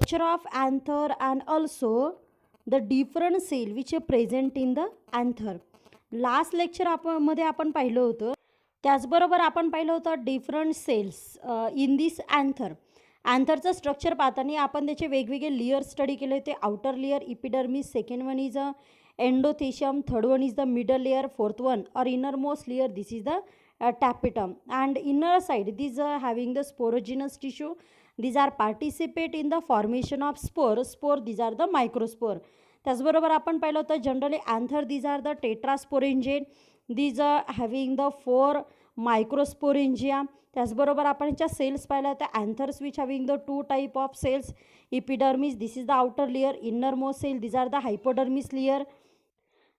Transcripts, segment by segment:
structure of anther and also the different cell which are present in the anther. Last lecture मध्ये आपण पाहिलं होतं. त्याचबरोबर आपण पाहिलं होतं different cells in this anther. अँथरचं स्ट्रक्चर पाहताना आपण त्याचे वेगवेगळे लेयर स्टडी केले होते. Outer layer epidermis, second one is endothecium, third one is the middle layer, fourth one or innermost layer this is the tapetum, and inner side these are having the sporogenous tissue. These are participate in the formation of spore. These are the microspore. त्याचबरोबर आपण पाहिलं होतं generally anther these are the tetrasporangian. These are having the 4 microsporangia. त्याचबरोबर आपण याच्या cells पाहिल्या होत्या. Anthers which having the 2 type of cells. Epidermis this is the outer layer, innermost cell these are the hypodermis layer.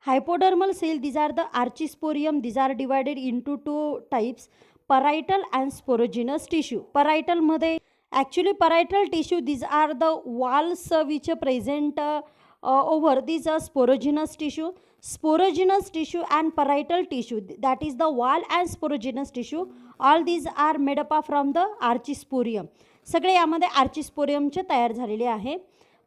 Hypodermal cell these are the archisporium. These are divided into 2 types, parietal and sporogenous tissue. Parietal मध्ये actually parietal tissue these are the walls which are present over these sporogenous tissue. Sporogenous tissue and parietal tissue, that is the wall and sporogenous tissue, all these are made up from the archisporium. सगळे यामध्ये आर्चिस्पोरियमचे तयार झालेले आहे.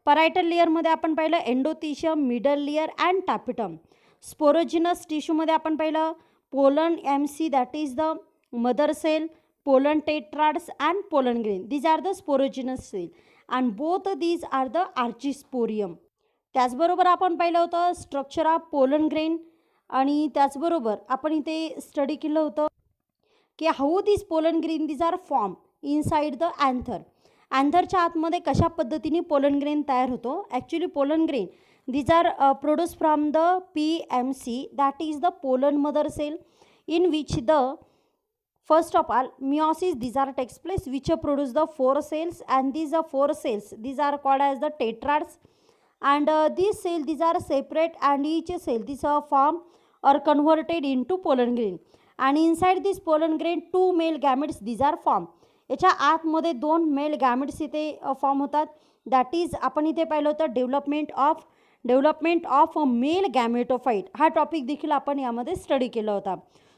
Parietal लेअरमध्ये आपण पाहिलं endothecium, middle layer and tapetum. Sporogenous टिश्यूमध्ये आपण पाहिलं pollen MC, that is the mother cell, pollen tetrads and pollen grain. These are the sporogenous cell and both these are the archesporium. त्याचबरोबर आपण पाहिलं होतं स्ट्रक्चर ऑफ पोलन ग्रेन, आणि त्याचबरोबर आपण इथे स्टडी केलं होतं की how this pollen grain these are form inside the anther. अँथरच्या आतमध्ये कशा पद्धतीने पोलन ग्रेन तयार होतो. Actually pollen grain these are produced from the PMC, that is the pollen mother cell, in which the first of all meiosis these are takes place, which produce the 4 cells, and these are 4 cells these are called as the tetrads, and these cells these are separate, and each cell these are formed or converted into pollen grain, and inside this pollen grain 2 male gametes these are formed. याच्या आतमध्ये 2 male gametes इथे form होतात. That is आपण इथे पाहिलं होतं development of male गॅमेटोफाइट. हा topic देखील आपण यामध्ये स्टडी केला होता.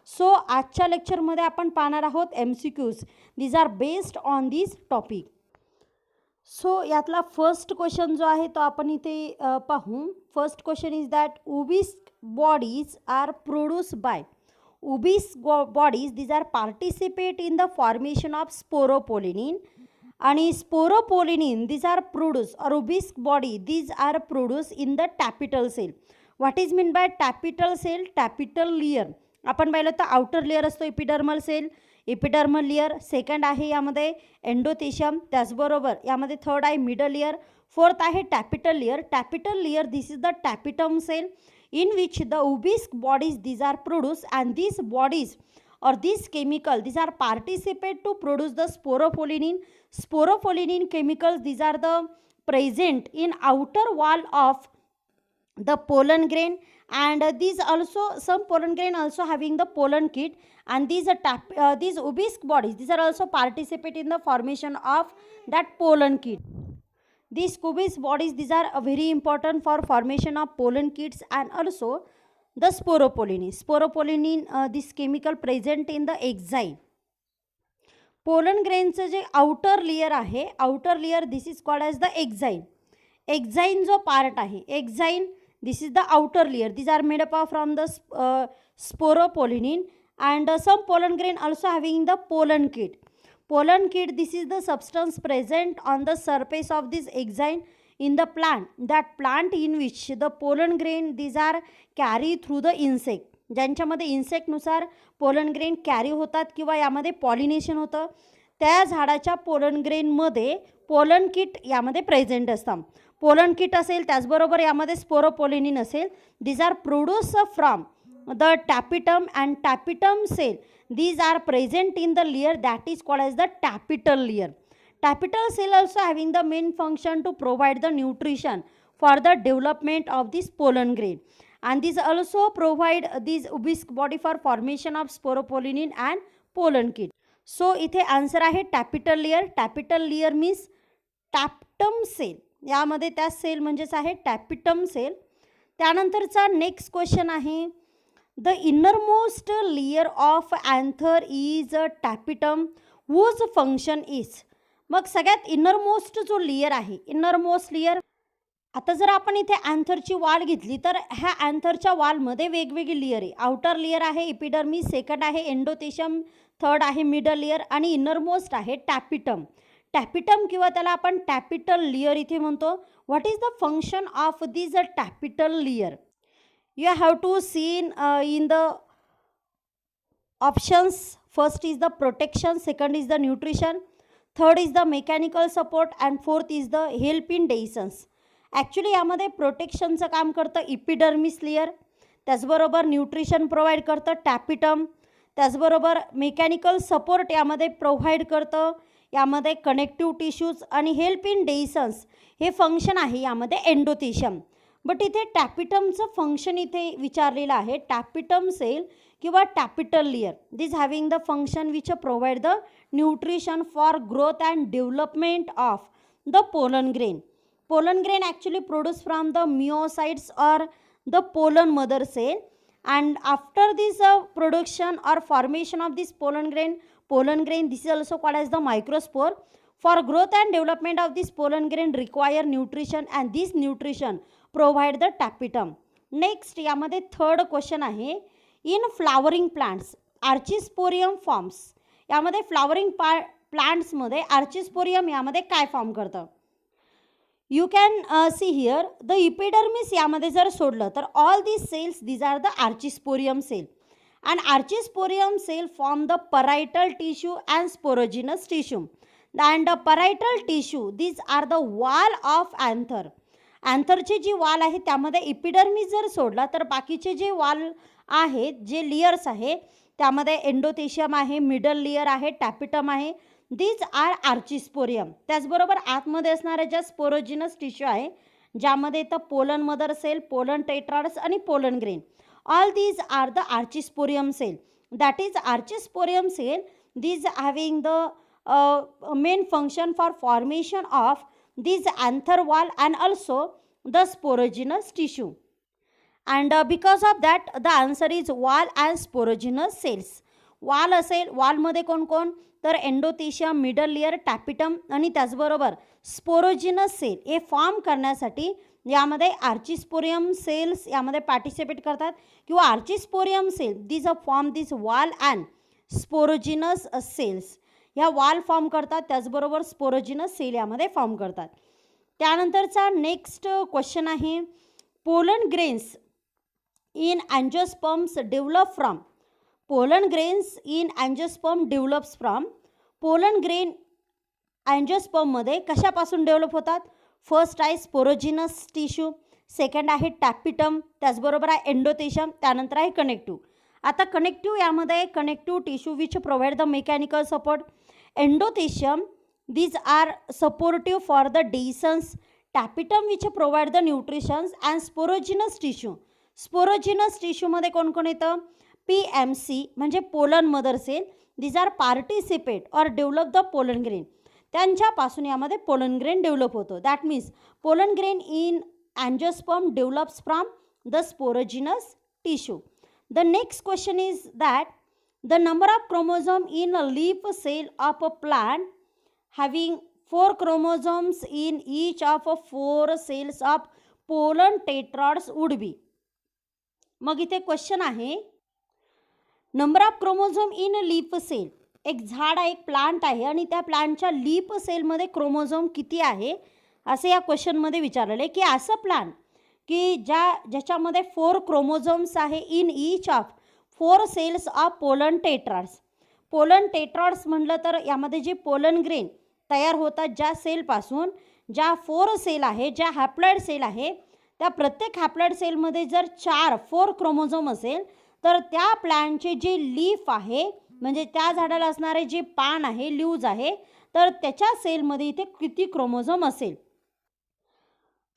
सो आजच्या लेक्चरमध्ये आपण पाहणार आहोत MCQs. These are based on this topic. So यातला फर्स्ट क्वेश्चन जो आहे तो आपण इथे पाहू. First question is that Ubisch bodies are produce by. Obese bodies these are participate in the formation of sporopollenin, आणि sporopollenin these are produced, or obese body these are produced in the tapetal cell. What is mean by tapetal cell? Tapetal layer आपण पाहिलं तर outer layer असतो epidermal cell, epidermal layer. Second आहे यामध्ये endothecium, त्याचबरोबर यामध्ये third आहे middle layer, fourth आहे tapetal layer. Tapetal layer this is the tapetum cell, in which the obese bodies these are produced, and these bodies or these chemical these are participate to produce the sporopollenin. Sporopollenin chemicals these are the present in outer wall of the pollen grain, and these also some pollen grain also having the pollen kit, and these obese bodies these are also participate in the formation of that pollen kit. These obese bodies these are very important for formation of pollen kits and also the sporopollenin. Sporopollenin this chemical present in the exine. Pollen grainचं जे outer layer आहे, outer layer this is called as the exine. Exine जो part आहे, exine this is the outer layer. These are made up from the sporopollenin, and some pollen grain also having the pollen kit. Pollen kit this is the substance present on the surface of this exine in the plant, that plant in which the pollen grain these are carried through the insect. ज्यांच्यामध्ये इन्सेक्टनुसार pollen grain carry होतात किंवा यामध्ये pollination होतं, त्या झाडाच्या pollen ग्रेनमध्ये pollen kit यामध्ये present असतात. पोलन किट असेल, त्याचबरोबर यामध्ये स्पोरोपोलिनिन असेल. These are produce from the tapetum, and tapetum cell these are present in the layer that is called as the tapetal layer. Tapetal cell also having the main function to provide the nutrition for the development of this pollen grain, and these also provide these obese body for formation of sporopollenin and pollen kit. So इथे answer आहे tapetal layer. tapetal layer means tapetum cell. यामध्ये त्या sale म्हणजेच आहे tapetum cell. त्यानंतरचा next question आहे the innermost layer of anther is a tapetum whose function is. मग सगळ्यात इनरमोस्ट जो लेयर आहे, इनरमोस्ट लेयर, आता जर आपण इथे अँथरची वाल घेतली तर ह्या अँथरच्या वालमध्ये वेगवेगळी लेयर आहे. आउटर लेयर आहे एपिडर्मिस, सेकंड आहे एंडोथेशियम, थर्ड आहे मिडल लेयर आणि इनरमोस्ट आहे टॅपिटम. टॅपिटम किंवा त्याला आपण टॅपिटल लेयर इथे म्हणतो. What is the function of this tapetal layer? You have to seen in the options. First is the protection, second is the nutrition, third is the mechanical support and fourth is the help in dehiscence. Actually यामध्ये प्रोटेक्शनचं काम करतं epidermis layer, त्याचबरोबर nutrition provide करतं tapetum, त्याचबरोबर mechanical support यामध्ये provide करतं यामध्ये कनेक्टिव्ह टिश्यूज, आणि हेल्प इन डेइसन्स हे फंक्शन आहे यामध्ये एंडोथेशियम. बट इथे टॅपिटमचं फंक्शन इथे विचारलेलं आहे. टॅपिटम सेल किंवा tapetal layer this having the function which provide the nutrition for growth and development of the pollen grain. Pollen grain actually produced from the myocytes or the pollen mother cell, and after this production or formation of this pollen grain, this is also called as the microspore. For growth and development of this pollen grain require nutrition, and this nutrition provide the tapetum. Next यामध्ये third question आहे, in flowering plants archesporium forms. यामध्ये flowering प्लांट्समध्ये archesporium यामध्ये काय form करतं? You can see here the epidermis यामध्ये जर सोडलं तर all these cells these are the archesporium cell, and archesporium cell form the parietal tissue and sporogenous tissue, and parietal tissue these are the wall of anther. अँथरची जी wall आहे त्यामध्ये epidermis जर सोडला तर बाकीचे जे वाल आहेत, जे लेयर्स आहे त्यामध्ये एंडोथेशियम आहे, मिडल लेयर आहे, टॅपिटम आहे, दीज आर आर्चिस्पोरियम. त्याचबरोबर आतमध्ये असणाऱ्या ज्या स्पोरोजिनस टिश्यू आहे ज्यामध्ये येतं pollen mother cell, pollen tetrads आणि pollen grain, all these are the archesporium cell. That is archesporium cell these having the main function for formation of these anther wall and also the sporogenous tissue. And because of that the answer is wall and sporogenous cells. Wall असेल, वॉलमध्ये कोण कोण तर endothecium, middle layer, टॅपिटम आणि त्याचबरोबर sporogenous sale हे form करण्यासाठी यामध्ये आर्चिस्पोरियम सेल्स यामध्ये पार्टिसिपेट करतात, किंवा archesporium cell this form this wall and sporogenous cells. ह्या वॉल फॉर्म करतात, त्याचबरोबर स्पोरोजिनस सेल यामध्ये फॉर्म करतात. त्यानंतरचा नेक्स्ट क्वेश्चन आहे, pollen grains in angiosperms develop from. Pollen grains in angiosperm develops from. Pollen grain अँजिओस्पर्ममध्ये कशापासून डेव्हलप होतात? फर्स्ट आहे स्पोरोजिनस टिश्यू, सेकंड आहे टॅपिटम, त्याचबरोबर आहे एंडोथेशियम, त्यानंतर आहे कनेक्टिव्ह. आता कनेक्टिव्ह यामध्ये connective tissue which provide the mechanical support. Endothecium these are supportive for the dehiscence. Tapetum which provide the nutritions and sporogenous tissue. Sporogenous टिश्यूमध्ये कोण कोण येतं? PMC म्हणजे pollen mother cell, these are participate or develop the pollen grain. त्यांच्यापासून यामध्ये pollen grain develop होतो. That means pollen grain in angiosperm develops from the sporogenous tissue. The next question is that the number of chromosome in a leaf cell of a plant having 4 chromosomes in each of 4 cells of pollen tetrads would be. मग इथे question आहे, number of chromosome in leaf cell. एक झाड आहे, एक plant आहे आणि त्या प्लांटच्या लीफ सेलमध्ये क्रोमोझोम किती आहे असे या क्वेश्चनमध्ये विचारलेले, की असं प्लांट की ज्याच्यामध्ये 4 क्रोमोझोम्स आहे in each of 4 cells of pollen tetrads. Pollen tetrads म्हटलं तर यामध्ये जे पोलन ग्रेन तयार होतात ज्या सेलपासून, ज्या 4 सेल आहे, ज्या हॅप्लॉइड सेल आहे, त्या प्रत्येक हॅप्लॉइड सेलमध्ये जर 4 क्रोमोझोम असेल तर त्या प्लांटचे जे लीफ आहे म्हणजे त्या झाडाला असणारे जे पान आहे, लीव्ज आहे, तर त्याच्या सेलमध्ये इथे किती क्रोमोझोम असेल.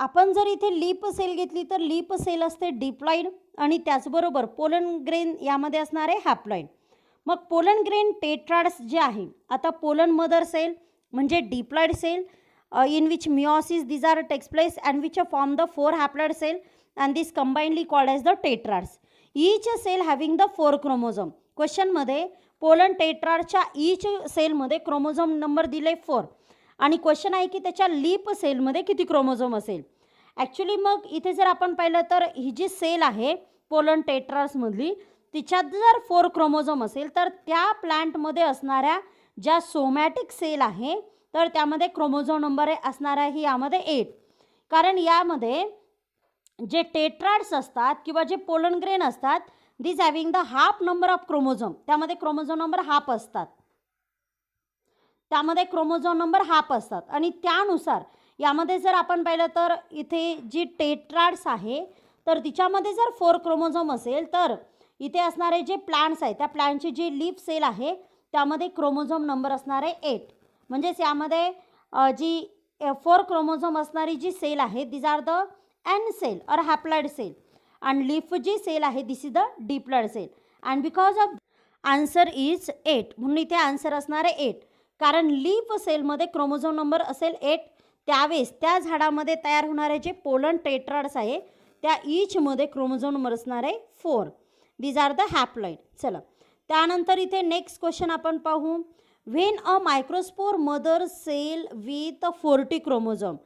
आपण जर इथे लीफ सेल घेतली तर लीफ सेल असते डिप्लॉइड आणि त्याचबरोबर पोलन ग्रेन यामध्ये असणारे हॅप्लॉइड. मग पोलन ग्रेन टेट्राड्स जे आहे, आता पोलन मदर सेल म्हणजे diploid cell in which meiosis these are takes place and which form the 4 haploid cell and this combinedly called as the tetrads. Each cell having the 4 chromosome. Question मध्ये pollen टेट्राडच्या each सेलमध्ये chromosome number दिले 4 आणि question आहे की त्याच्या leaf सेलमध्ये किती chromosome असेल. ॲक्च्युली मग इथे जर आपण पाहिलं तर ही जी सेल आहे पोलन टेट्रासमधली, तिच्यात जर 4 क्रोमोझोम असेल तर त्या प्लांटमध्ये असणाऱ्या ज्या सोमॅटिक सेल आहे तर त्यामध्ये क्रोमोझोम नंबर असणार आहे यामध्ये 8. कारण यामध्ये जे टेट्राड्स असतात किंवा जे पोलन ग्रेन असतात this having the half number of chromosome, त्यामध्ये क्रोमोझोम नंबर हाफ असतात, त्यामध्ये क्रोमोझोम नंबर हाफ असतात. आणि त्यानुसार यामध्ये जर आपण पाहिलं तर इथे जी टेट्राड्स आहे तर तिच्यामध्ये जर 4 क्रोमोझोम असेल तर इथे असणारे जे प्लांट्स आहे त्या प्लांटची जी लीफ सेल आहे त्यामध्ये क्रोमोझोम नंबर असणार आहे 8. म्हणजेच यामध्ये जी 4 क्रोमोझोम असणारी जी सेल आहे this are the N cell or haploid cell, आणि लीफ जी सेल आहे this is the diploid cell. And because of answer is 8, म्हणून इथे आन्सर असणार आहे 8. कारण लीफ सेलमध्ये क्रोमोझोम नंबर असेल 8, त्यावेळेस त्या झाडामध्ये तयार होणारे जे पोलन टेट्राड्स आहे त्या ईचमध्ये क्रोमोझोम नंबर असणार आहे 4. These are the haploid. चला त्यानंतर इथे नेक्स्ट क्वेश्चन आपण पाहू. When a microspore mother cell with 40 क्रोमोझोम.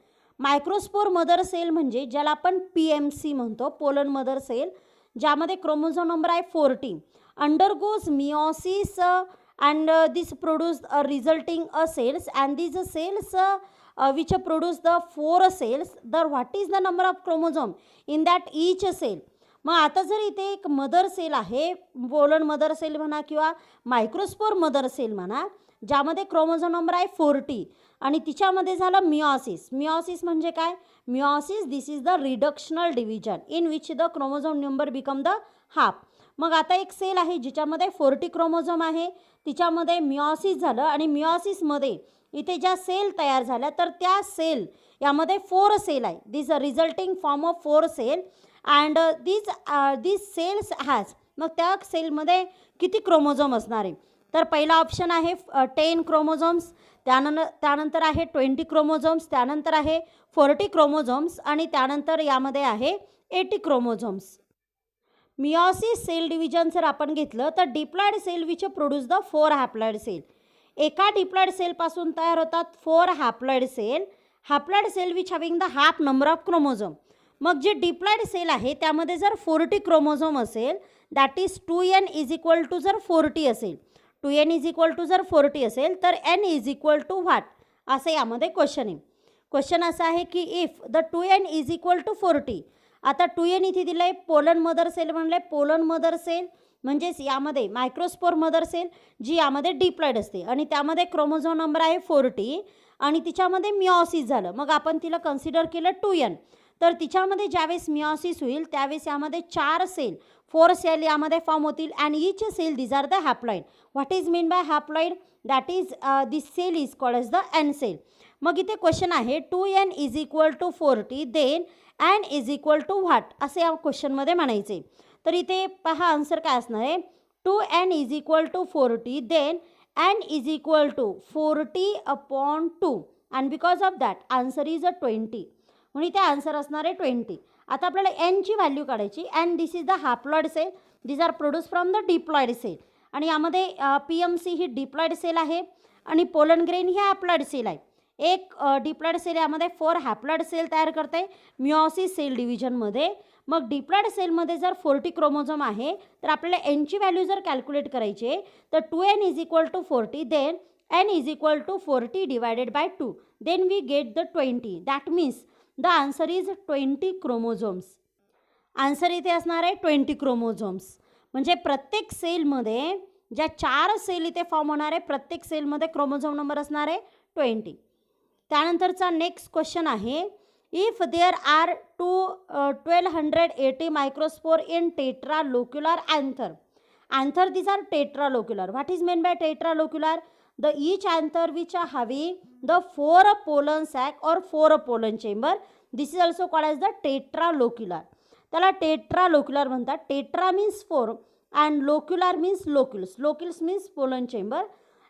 मायक्रोस्पोर मदर सेल म्हणजे ज्याला आपण PMC म्हणतो, पोलन मदर सेल, ज्यामध्ये क्रोमोझोम नंबर आहे 40, undergoes meiosis and this produce resulting cells, and these cells which produce the 4 cells, what is the number of chromosome in that each cell. मग आता जर इथे एक मदर सेल आहे, pollen mother sale म्हणा किंवा microspore mother sale म्हणा, ज्यामध्ये क्रोमोझोम नंबर आहे 40 आणि तिच्यामध्ये झालं मिओसिस. मिओसिस म्हणजे काय? Meiosis this is the reductional division in which the chromosome number become the half. मग आता एक सेल आहे जिच्यामध्ये 40 क्रोमोझोम आहे, तिच्यामध्ये मिओसिस झालं आणि मिओसिसमध्ये इथे ज्या सेल तयार झाल्या तर त्या सेल यामध्ये 4 सेल आहे. This a resulting form of 4 cell and this cells has. मग त्या सेलमध्ये किती क्रोमोझोम असणार आहे? तर पहिला ऑप्शन आहे 10 क्रोमोझोम्स, त्यानंतर आहे 20 क्रोमोझोम्स, त्यानंतर आहे 40 क्रोमोझोम्स आणि त्यानंतर यामध्ये आहे 80 क्रोमोझोम्स. मिओसिस सेल डिव्हिजन जर आपण घेतलं तर diploid cell which produce the 4 haploid cell. एका डिप्लॉइड सेलपासून तयार होतात 4 haploid cell. Haploid cell which having the half number of chromosome. मग जे डिप्लॉइड सेल आहे त्यामध्ये जर 40 क्रोमोझोम असेल that is 2n is equal to जर 40 असेल, 2n इज इक्वल टू जर 40 असेल तर n is equal to what, असं यामध्ये क्वेश्चन आहे. क्वेश्चन असा आहे की if the 2n is equal to 40. आता 2n इथे दिलं आहे, पोलन मदर सेल म्हणले, पोलन मदर सेल म्हणजेच यामध्ये मायक्रोस्पोर मदर सेल जी यामध्ये डिप्लॉइड असते आणि त्यामध्ये क्रोमोझोम नंबर आहे 40 आणि तिच्यामध्ये मिओसिस झालं. मग आपण तिला कन्सिडर केलं 2n. तर तिच्यामध्ये ज्यावेळेस मिओसिस होईल त्यावेळेस यामध्ये 4 सेल 4 सेल यामध्ये फॉर्म होतील and each cell these are the haploid. What is mean by haploid? That is this cell is called as the N cell. मग इथे क्वेश्चन आहे 2n is equal to 40 then n is equal to what, असे या क्वेश्चनमध्ये म्हणायचे. तर इथे पहा answer काय असणार आहे, 2n is equal to 40 then n is equal to 40/2 and because of that answer is 20. म्हणून इथे आन्सर असणार आहे 20. आता आपल्याला n ची व्हॅल्यू काढायची and this is the haploid cell, this are produce from the diploid cell. आणि यामध्ये PMC ही डिप्लॉइड सेल आहे आणि पोलन ग्रेन ही हॅप्लॉइड सेल आहे. एक डिप्लॉइड सेल यामध्ये 4 हॅप्लॉइड सेल तयार करते मिओसिस सेल डिव्हिजनमध्ये. मग डिप्लॉइड सेलमध्ये जर 40 क्रोमोझोम आहे तर आपल्याला n ची व्हॅल्यू जर कॅल्क्युलेट करायची आहे तर 2n is equal to 40 then n is equal to 40 divided by 2 then we get the 20. That means the answer is 20 chromosomes. Answer इथे असणार आहे 20 क्रोमोझोम्स. म्हणजे प्रत्येक सेलमध्ये ज्या 4 सेल इथे फॉर्म होणार आहे प्रत्येक सेलमध्ये क्रोमोझोम नंबर असणार आहे 20. त्यानंतरचा नेक्स्ट क्वेश्चन आहे if there are 1280 microspore in tetralocular anther. Anther these are tetralocular. What is meant by tetralocular? The each anther which are having the 4 pollen sac or 4 pollen chamber. This is also called as the tetralocular. त्याला टेट्रालोक्युलर म्हणतात. Tetra means 4 and locular means locules. Locules means pollen chamber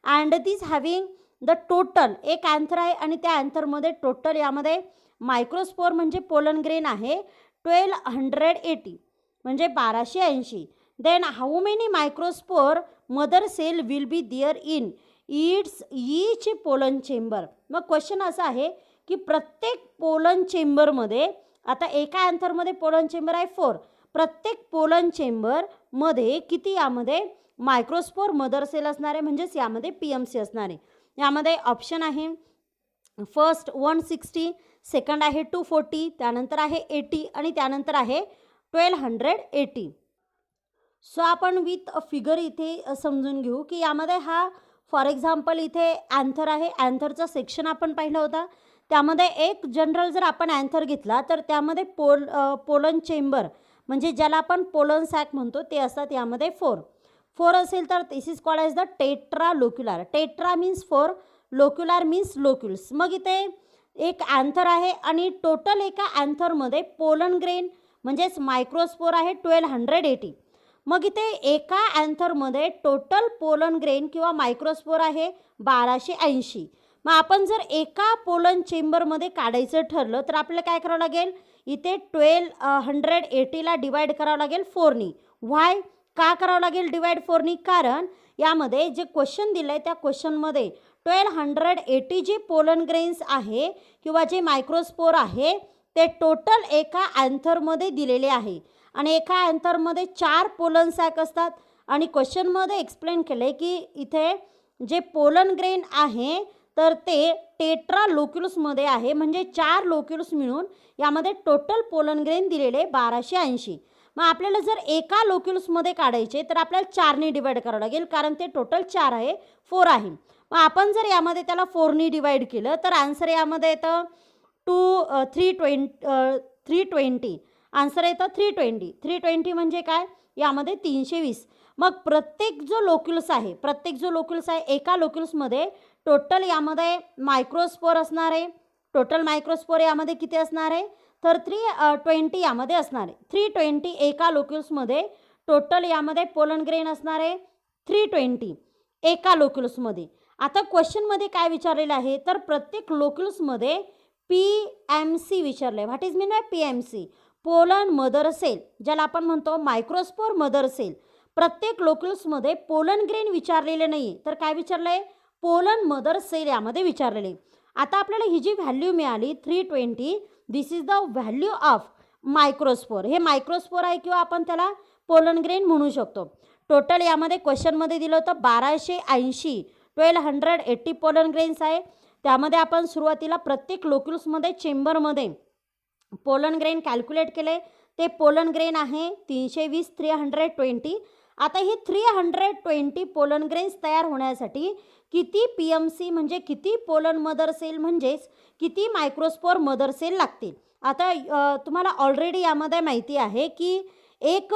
and this having the total एक anther आहे आणि त्या अँथरमध्ये total यामध्ये microspore म्हणजे pollen grain आहे 1280 म्हणजे 1280. Then how many microspore mother cell will be there in its each pollen chamber. मग क्वेश्चन असा आहे की प्रत्येक पोलन चेंबरमध्ये, आता एका अँथरमध्ये पोलन चेंबर आहे 4, प्रत्येक पोलन चेंबरमध्ये किती यामध्ये मायक्रोस्पोर मदर सेल असणार आहे, म्हणजेच यामध्ये PMC असणार आहे. यामध्ये ऑप्शन आहे फर्स्ट 160, सेकंड आहे 240, त्यानंतर आहे 80 आणि त्यानंतर आहे 1280. सो आपण विथ फिगर इथे समजून घेऊ की यामध्ये हा फॉर एक्झाम्पल इथे अँथर आहे. अँथरचा सेक्शन आपण पाहिला होता. त्यामध्ये एक जनरल जर आपण अँथर घेतला तर त्यामध्ये पोलन चेंबर म्हणजे ज्याला आपण पोलन सॅक म्हणतो ते असतात. यामध्ये 4 असेल तर this is called as the tetra locular. Tetra means 4, locular means locules. मग इथे एक अँथर आहे आणि टोटल एका अँथरमध्ये पोलन ग्रेन म्हणजेच मायक्रोस्पोर आहे 1280. मग इथे एका अँथरमध्ये टोटल पोलन ग्रेन किंवा मायक्रोस्पोर आहे 1280. मग आपण जर एका पोलन चेंबरमध्ये काढायचं ठरलं तर आपल्याला काय करावं लागेल, इथे 1280ला डिवाइड करावं लागेल 4नी. व्हाय, का करावं लागेल डिवाइड 4नी? कारण यामध्ये जे क्वेश्चन दिलं आहे त्या क्वेश्चनमध्ये 1280 जे पोलन ग्रेन्स आहे किंवा जे मायक्रोस्पोर आहे ते टोटल एका अँथरमध्ये दिलेले आहे आणि एका अँथरमध्ये 4 पोलन सॅक असतात. आणि क्वेश्चनमध्ये एक्सप्लेन केलं आहे की इथे जे पोलन ग्रेन आहे तर ते टेट्रा लोक्युलसमध्ये आहे, म्हणजे 4 लोक्युल्स मिळून यामध्ये टोटल पोलन ग्रेन दिलेले 1280. मग आपल्याला जर एका लोक्युल्समध्ये काढायचे तर आपल्याला 4नी डिवाइड करावं लागेल कारण ते टोटल 4 आहे, 4 आहे. मग आपण जर यामध्ये त्याला 4नी डिवाइड केलं तर आन्सर यामध्ये येतं 320. आन्सर येतं 320 म्हणजे काय, यामध्ये 320. मग प्रत्येक जो लोक्युल्स आहे एका लोक्युल्समध्ये टोटल यामध्ये मायक्रोस्पोर असणार आहे. टोटल मायक्रोस्पोर यामध्ये किती असणार आहे तर 320 यामध्ये असणार आहे. 320 एका लोक्युल्समध्ये टोटल यामध्ये पोलन ग्रेन असणार आहे 320 एका लोक्युल्समध्ये. आता क्वेश्चनमध्ये काय विचारलेलं आहे तर प्रत्येक लोक्युल्समध्ये PMC विचारलं आहे. What is mean by PMC? Pollen mother cell, ज्याला आपण म्हणतो मायक्रोस्पोर मदर सेल. प्रत्येक लोक्युल्समध्ये पोलन ग्रेन विचारलेले नाही तर काय विचारलं आहे, पोलन मदर सेल यामध्ये विचारलेले. आता आपल्याला ही जी व्हॅल्यू मिळाली 320, this is the value of microspore. हे मायक्रोस्पोर आहे किंवा आपण त्याला पोलन ग्रेन म्हणू शकतो. टोटल यामध्ये क्वेश्चनमध्ये दिलं होतं 1280, 1280 पोलन ग्रेन्स आहे. त्यामध्ये आपण सुरुवातीला प्रत्येक लोक्युल्समध्ये चेंबरमध्ये पोलन ग्रेन कॅल्क्युलेट केले. ते पोलन ग्रेन आहे 320, 320. आता ही 320 पोलन ग्रेन्स तयार होण्यासाठी किती PMC म्हणजे किती पोलन मदर सेल म्हणजेच किती मायक्रोस्पोर मदर सेल लागतील. आता तुम्हाला ऑलरेडी यामध्ये माहिती आहे की एक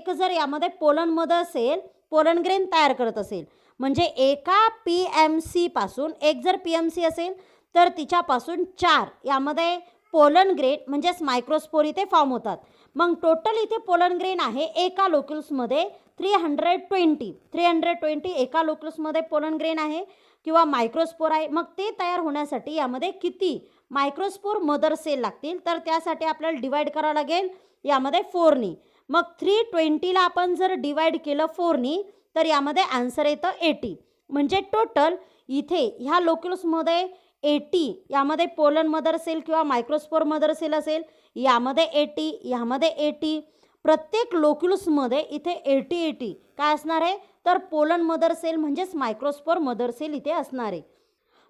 जर यामध्ये pollen mother cell pollen grain तयार करत असेल म्हणजे एका PMC पासून एक जर PMC असेल तर तिच्यापासून 4 यामध्ये पोलन ग्रेन म्हणजेच मायक्रोस्पोर इथे फॉर्म होतात. मग टोटल इथे पोलन ग्रेन आहे एका लोक्युल्समध्ये 320 एका लोक्युल्समध्ये पोलन ग्रेन आहे किंवा मायक्रोस्पोर आहे. मग ते तयार होण्यासाठी यामध्ये किती मायक्रोस्पोर मदर सेल लागतील तर त्यासाठी आपल्याला डिवाइड करावं लागेल यामध्ये 4नी. मग 320ला आपण जर डिवाइड केलं 4नी तर यामध्ये आन्सर येतं 80. म्हणजे टोटल इथे ह्या लोक्युल्समध्ये 80 यामध्ये पोलन मदर सेल किंवा मायक्रोस्पोर मदर सेल असेल, यामध्ये 80, यामध्ये 80. प्रत्येक लोक्युल्समध्ये इथे 80 काय असणार आहे तर पोलन मदर सेल म्हणजेच मायक्रोस्पोर मदर सेल इथे असणार आहे.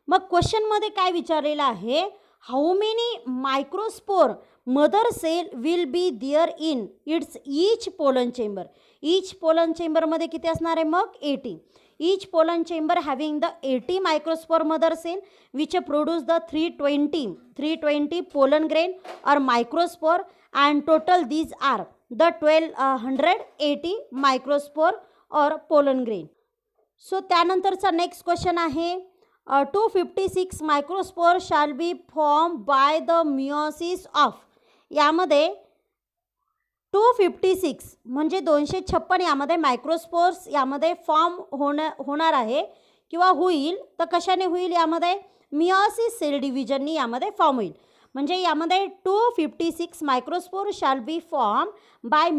मग क्वेश्चनमध्ये काय विचारलेलं आहे, how many microspore mother cell will be there in its each pollen chamber. Each pollen चेंबरमध्ये किती असणार आहे मग 80. Each pollen chamber having the 80 microspore mother cell which produce the 320 pollen grain or microspore, and total these are the 1280 microspore or pollen grain. So त्यानंतरचा next question आहे 256 microspore shall be formed by the meiosis of. यामध्ये 256 म्हणजे 256 यामध्ये मायक्रोस्पोर्स यामध्ये form होणार आहे किंवा होईल. तर कशाने होईल, यामध्ये मिओसिस सेल डिव्हिजननी यामध्ये फॉर्म होईल. म्हणजे यामध्ये 256 microspore shall be form by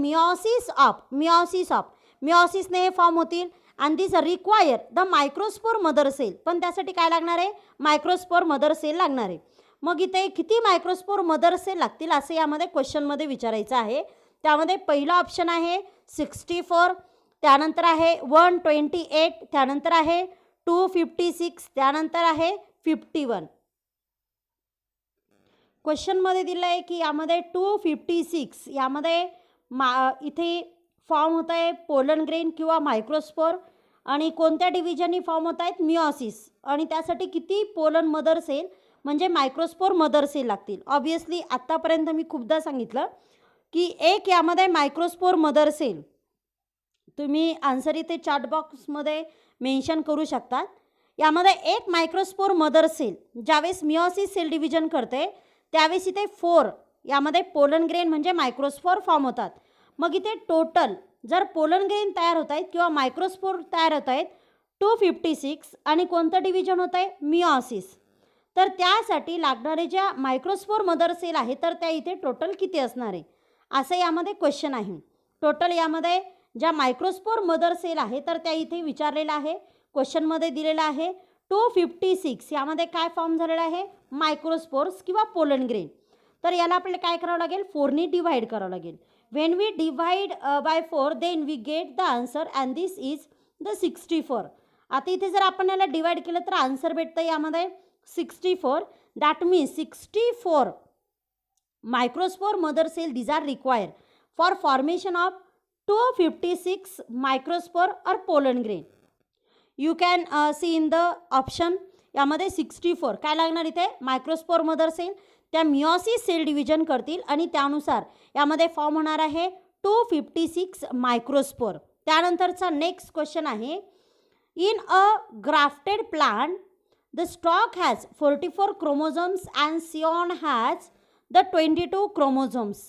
मिओसिसने हे फॉर्म होतील. And this require the microspore mother cell. पण त्यासाठी काय लागणार आहे? मायक्रोस्पोर मदर सेल लागणार आहे. मग इथे किती मायक्रोस्पोर मदर सेल लागतील असं यामध्ये क्वेश्चनमध्ये विचारायचं आहे. त्यामध्ये पहिला ऑप्शन आहे 64, त्यानंतर आहे 128, त्यानंतर आहे 256, त्यानंतर आहे 51. क्वेश्चनमध्ये दिलं आहे की यामध्ये 256 यामध्ये इथे फॉर्म होत आहे पोलन ग्रेन किंवा मायक्रोस्पोर, आणि कोणत्या डिव्हिजननी फॉर्म होत आहेत? मिओसिस. आणि त्यासाठी किती पोलन मदर सेल म्हणजे मायक्रोस्पोर मदर सेल लागतील? ऑब्वियसली आत्तापर्यंत मी खूपदा सांगितलं की एक यामध्ये मायक्रोस्पोर मदर सेल, तुम्ही आन्सर इथे चॅट बॉक्समध्ये मेन्शन करू शकतात. यामध्ये एक मायक्रोस्पोर मदर सेल ज्यावेळेस मिओसिस सेल डिव्हिजन करते त्यावेळेस इथे 4 यामध्ये पोलन ग्रेन म्हणजे मायक्रोस्पोर फॉर्म होतात. मग इथे टोटल जर पोलन ग्रेन तयार होत आहेत किंवा मायक्रोस्पोर तयार होत आहेत 256, आणि कोणतं डिव्हिजन होत आहे? मिओसिस. तर त्यासाठी लागणारे ज्या मायक्रोस्पोर मदर सेल आहे तर त्या इथे टोटल किती असणार आहे असं यामध्ये क्वेश्चन आहे. टोटल यामध्ये ज्या मायक्रोस्पोर मदर सेल आहे तर त्या इथे विचारलेलं आहे, क्वेश्चनमध्ये दिलेलं आहे. 256 यामध्ये काय फॉर्म झालेला आहे? मायक्रोस्पोर्स किंवा पोलन ग्रेन. तर याला आपल्याला काय करावं लागेल? 4ने डिवाइड करावं लागेल. When we divide by 4 then we get the answer and this is the 64. आता इथे जर आपण याला डिवाइड केलं तर आन्सर भेटतं यामध्ये 64. That means 64 microspore mother cell these are required for formation of 256 microspore और pollen grain. You can see in the option. यामध्ये 64 काय लागणार इथे? मायक्रोस्पोर मदर सेल त्या मिओसिस सेल डिव्हिजन करतील आणि त्यानुसार यामध्ये फॉर्म होणार आहे 256 मायक्रोस्पोर. त्यानंतरचा नेक्स्ट क्वेश्चन आहे, in a grafted plant the stock has 44 chromosomes and scion has the 22 chromosomes.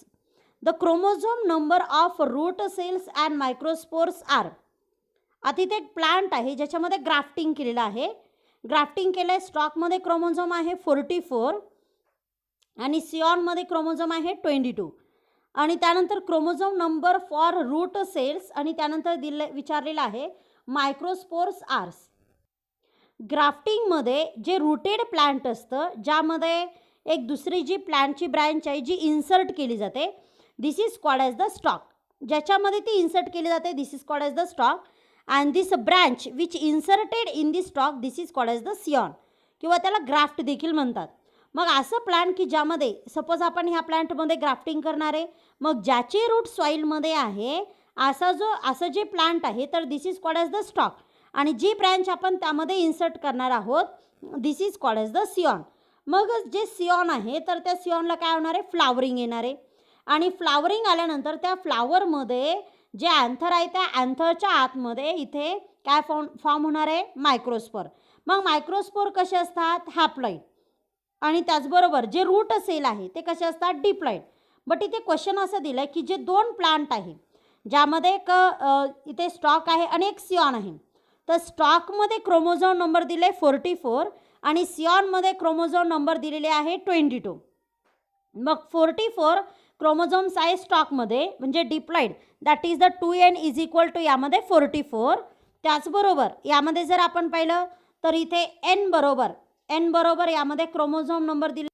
The chromosome number of root cells and microspores are. आता इथे एक प्लांट आहे ज्याच्यामध्ये ग्राफ्टिंग केलेलं आहे. ग्राफ्टिंग केलं आहे, स्टॉकमध्ये क्रोमोझोम आहे 44 आणि सिऑनमध्ये क्रोमोझोम आहे 22, आणि त्यानंतर chromosome number for root cells, आणि त्यानंतर विचारलेलं आहे मायक्रोस्पोर्स आर्स. ग्राफ्टिंगमध्ये जे रूटेड प्लांट असतं ज्यामध्ये एक दुसरी जी प्लांटची ब्रँच आहे जी इन्सर्ट केली जाते, this is called as the stock. ज्याच्यामध्ये ती इन्सर्ट केली जाते this is called as the stock, and this branch which inserted in the stock this is called as the scion, किंवा त्याला ग्राफ्ट देखील म्हणतात. मग असं प्लांट की ज्यामध्ये सपोज आपण ह्या प्लांटमध्ये ग्राफ्टिंग करणार आहे, मग ज्याची रूट सॉईलमध्ये आहे असं जे प्लांट आहे तर this is called as the stock, आणि जी ब्रँच आपण त्यामध्ये इन्सर्ट करणार आहोत this is called as the scion. मग जे सिऑन आहे तर त्या सिऑनला काय होणार आहे? फ्लावरिंग येणार आहे, आणि फ्लावरिंग आल्यानंतर त्या फ्लावरमध्ये जे अँथर आहे त्या अँथरच्या आतमध्ये इथे काय फॉर्म होणार आहे? मायक्रोस्पोर. मग मायक्रोस्पोर कसे असतात? हॅप्लॉइड. आणि त्याचबरोबर जे रूट सेल आहे ते कसे असतात? डिप्लॉइड. बट इथे क्वेश्चन असं दिलं आहे की जे 2 प्लांट आहे ज्यामध्ये एक इथे स्टॉक आहे आणि एक सिऑन आहे, तर स्टॉकमध्ये क्रोमोझोम नंबर दिले 44 आणि सिऑनमध्ये क्रोमोझोम नंबर दिलेले आहे 22. मग 44 क्रोमोझोम्स आहे स्टॉकमध्ये म्हणजे diploid, that is the 2n is equal to यामध्ये 44. त्याचबरोबर यामध्ये जर आपण पाहिलं तर इथे n बरोबर यामध्ये क्रोमोझोम नंबर दिले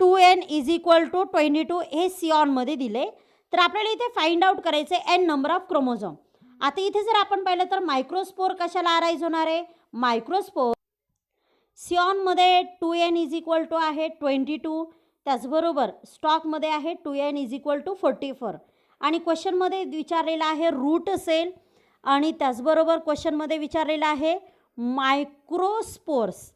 2n इज इक्वल टू 22 हे सिऑनमध्ये दिले. तर आपल्याला इथे फाइंड आउट करायचे n नंबर ऑफ क्रोमोझोम. आता इथे जर आपण पाहिलं तर मायक्रोस्पोर कशाला अराईज होणार आहे? मायक्रोस्पोर सिऑनमध्ये 2n इज इक्वल टू आहे 22, त्याचबरोबर स्टॉकमध्ये आहे 2n इज इक्वल टू 44, आणि क्वेश्चनमध्ये विचारलेला आहे रूट सेल, आणि त्याचबरोबर क्वेश्चनमध्ये विचारलेलं आहे मायक्रोस्पोर्स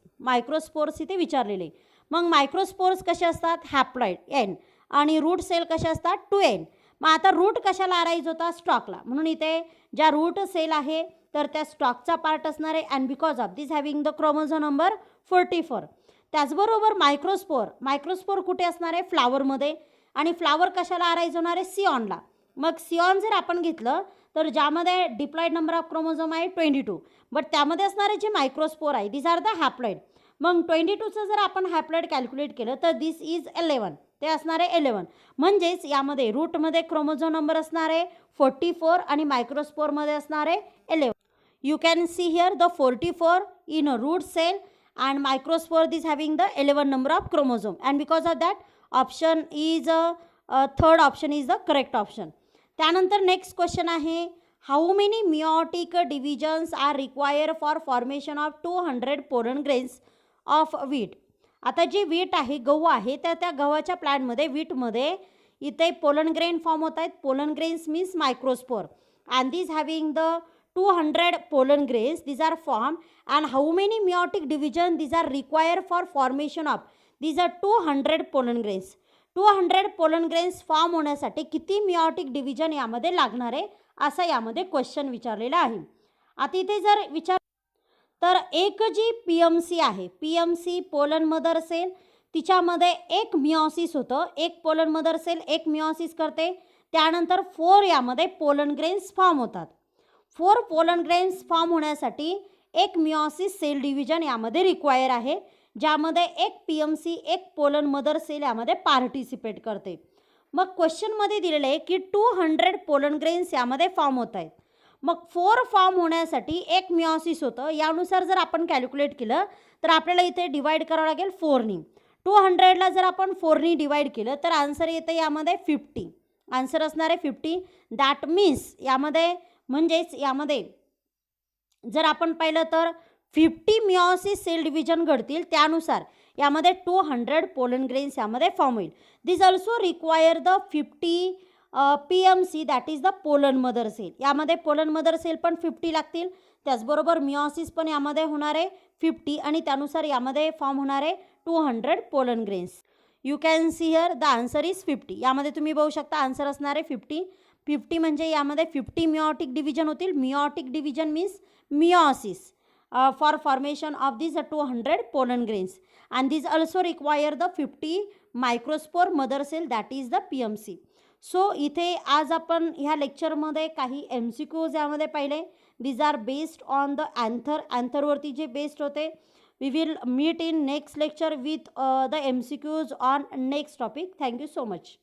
इथे विचारलेले. मग मायक्रोस्पोर्स कसे असतात? हॅप्लॉइड n, आणि रूट सेल कसे असतात? 2n. मग आता रूट कशाला अराईज होता? स्टॉकला. म्हणून इथे ज्या रूट सेल आहे तर त्या स्टॉकचा पार्ट असणार आहे, and because of this having the chromosome number 44. त्याचबरोबर मायक्रोस्पोर कुठे असणार आहे? फ्लावरमध्ये, आणि फ्लावर कशाला अराईज होणार आहे? सिऑनला. मग सिऑन जर आपण घेतलं तर ज्यामध्ये डिप्लॉइड नंबर ऑफ क्रोमोझोम आहे 22, बट त्यामध्ये असणारे जे मायक्रोस्पोर आहे दिस आर द हॅप्लॉइड. मग 22चं जर आपण हॅप्लॉइड कॅल्क्युलेट केलं तर दिस इज 11, ते असणार आहे 11. म्हणजेच यामध्ये रूटमध्ये क्रोमोझोम नंबर असणार आहे 44 आणि मायक्रोस्पोरमध्ये असणार आहे 11. You can see here the 44 in a root cell and microspore is having the 11 number of chromosome, and because of that option is third option is the correct option. त्यानंतर next question आहे, how many meiotic divisions are require for formation of 200 pollen grains of wheat. आता जी वीट आहे, गहू आहे, तर त्या गव्हाच्या प्लॅनमध्ये वीटमध्ये इथे पोलन ग्रेन फॉर्म होत आहेत. Pollen grains means microspore and this having the 200 pollen grains, these are formed, and how many meiotic division these are required for formation of, these are 200 pollen grains. 200 pollen grains form होण्यासाठी किती मिओटिक division यामध्ये लागणार आहे असा यामध्ये question विचारलेला आहे. आता इथे जर विचार तर एक जी PMC आहे, PMC पोलन मदर सेल, तिच्यामध्ये एक मिओसिस होतं, एक पोलन मदर सेल एक मिओसिस करते, त्यानंतर 4 यामध्ये पोलन ग्रेन्स फॉर्म होतात. 4 पोलन ग्रेन्स फॉर्म होण्यासाठी एक मिओसिस सेल डिव्हिजन यामध्ये रिक्वायर आहे, ज्यामध्ये एक PMC एक पोलन मदर सेल यामध्ये पार्टिसिपेट करते. मग क्वेश्चनमध्ये दिलेलं आहे की 200 पोलन ग्रेन्स यामध्ये फॉर्म होत आहेत. मग 4 फॉर्म होण्यासाठी एक मिओसिस होतं, यानुसार जर आपण कॅल्क्युलेट केलं तर आपल्याला इथे डिवाइड करावं लागेल 4नी. 200ला जर आपण 4नी डिवाइड केलं तर आन्सर येतं यामध्ये 50. आन्सर असणार आहे 50. दॅट मीन्स यामध्ये म्हणजेच यामध्ये जर आपण पाहिलं तर 50 मिओसिस सेल डिव्हिजन घडतील, त्यानुसार यामध्ये 200 पोलन ग्रेन्स यामध्ये फॉर्म होईल. This also require the 50 PMC that is the pollen mother cell. यामध्ये पोलन मदर सेल पण 50 लागतील, त्याचबरोबर मिओसिस पण यामध्ये होणार आहे 50 आणि त्यानुसार यामध्ये फॉर्म होणार आहे 200 pollen grains. You can see here the answer is 50. यामध्ये तुम्ही बघू शकता आन्सर असणार आहे 50. 50 म्हणजे यामध्ये 50 मिओटिक डिव्हिजन होतील. Meiotic division means meiosis for formation of this 200 pollen grains and this also require the 50 microspore mother cell that is the PMC. So इथे आज आपण ह्या लेक्चरमध्ये काही MCQs यामध्ये पाहिले. These are based on the अँथरवरती जे बेस्ड होते. We will meet in next lecture with the MCQs on next topic. Thank you so much.